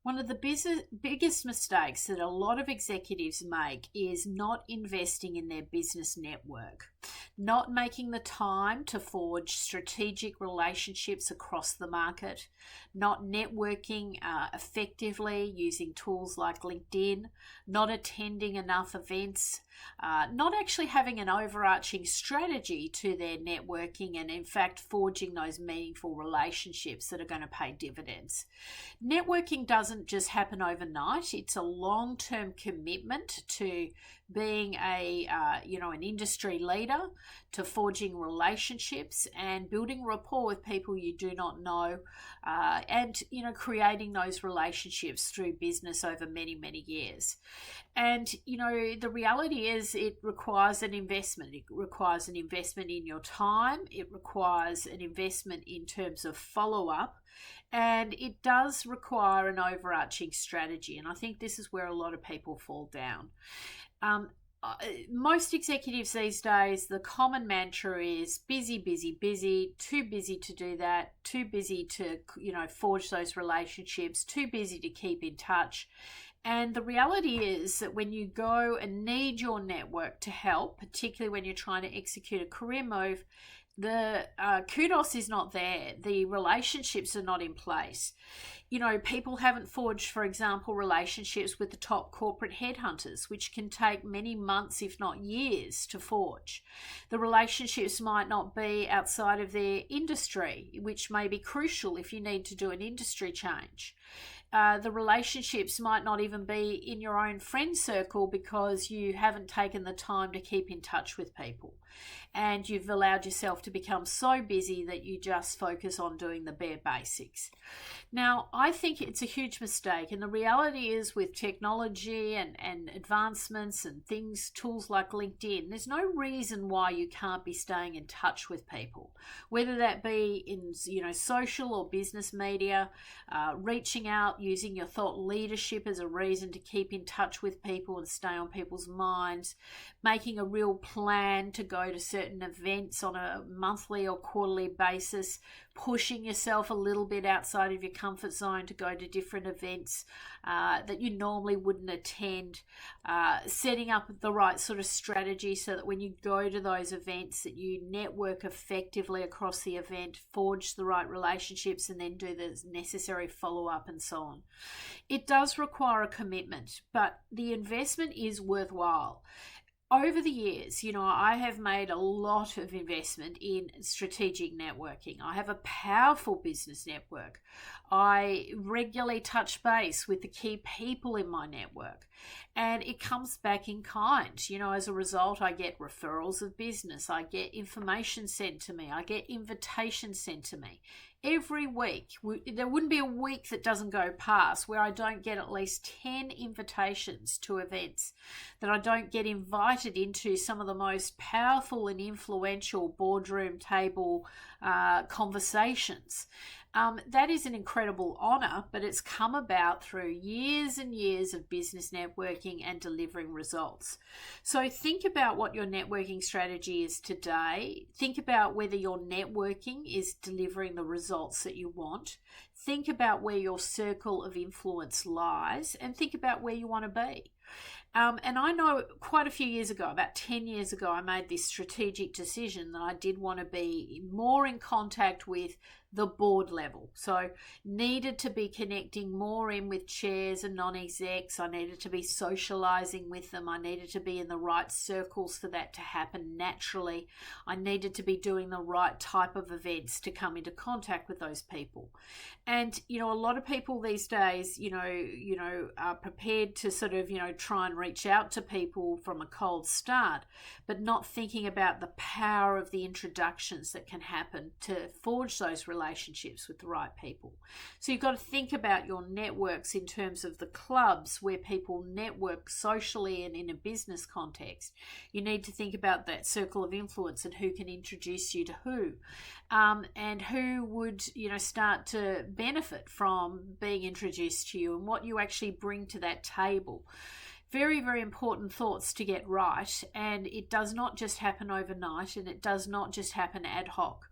One of the biggest mistakes that a lot of executives make is not investing in their business network, not making the time to forge strategic relationships across the market, not networking effectively using tools like LinkedIn, not attending enough events, not actually having an overarching strategy to their networking, and in fact, forging those meaningful relationships that are going to pay dividends. Networking doesn't just happen overnight. It's a long-term commitment to being an industry leader, to forging relationships and building rapport with people you do not know, and creating those relationships through business over many years. And the reality is it requires an investment. It requires an investment in your time. It requires an investment in terms of follow-up, and it does require an overarching strategy. And I think this is where a lot of people fall down. Um, Most executives these days, the common mantra is busy, busy, busy, too busy to do that, too busy to, forge those relationships, too busy to keep in touch. And the reality is that when you go and need your network to help, particularly when you're trying to execute a career move, the kudos is not there. The relationships are not in place. People haven't forged, for example, relationships with the top corporate headhunters, which can take many months, if not years, to forge. The relationships might not be outside of their industry, which may be crucial if you need to do an industry change. The relationships might not even be in your own friend circle because you haven't taken the time to keep in touch with people, and you've allowed yourself to become so busy that you just focus on doing the bare basics. Now, I think it's a huge mistake, and the reality is with technology and advancements and tools like LinkedIn, there's no reason why you can't be staying in touch with people, whether that be in social or business media, reaching out, using your thought leadership as a reason to keep in touch with people and stay on people's minds, making a real plan to go to certain events on a monthly or quarterly basis, pushing yourself a little bit outside of your comfort zone to go to different events that you normally wouldn't attend, setting up the right sort of strategy so that when you go to those events that you network effectively across the event, forge the right relationships, and then do the necessary follow-up and so on. It does require a commitment, but the investment is worthwhile. Over the years, I have made a lot of investment in strategic networking. I have a powerful business network. I regularly touch base with the key people in my network, and it comes back in kind. As a result, I get referrals of business. I get information sent to me. I get invitations sent to me. Every week, there wouldn't be a week that doesn't go past where I don't get at least 10 invitations to events, that I don't get invited into some of the most powerful and influential boardroom table conversations. That is an incredible honor, but it's come about through years and years of business networking and delivering results. So think about what your networking strategy is today. Think about whether your networking is delivering the results that you want. Think about where your circle of influence lies, and think about where you want to be. And I know quite a few years ago, about 10 years ago, I made this strategic decision that I did want to be more in contact with the board level. So needed to be connecting more in with chairs and non-execs. I needed to be socializing with them. I needed to be in the right circles for that to happen naturally. I needed to be doing the right type of events to come into contact with those people. And, a lot of people these days, are prepared to sort of, try and reach out to people from a cold start, but not thinking about the power of the introductions that can happen to forge those relationships with the right people. So you've got to think about your networks in terms of the clubs where people network socially and in a business context. You need to think about that circle of influence and who can introduce you to who, and who would, start to benefit from being introduced to you, and what you actually bring to that table. Very, very important thoughts to get right, and it does not just happen overnight, and it does not just happen ad hoc.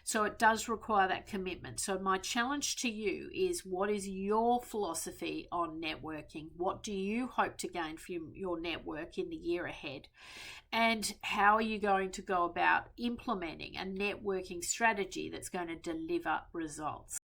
So it does require that commitment. So my challenge to you is, what is your philosophy on networking? What do you hope to gain from your network in the year ahead? And how are you going to go about implementing a networking strategy that's going to deliver results?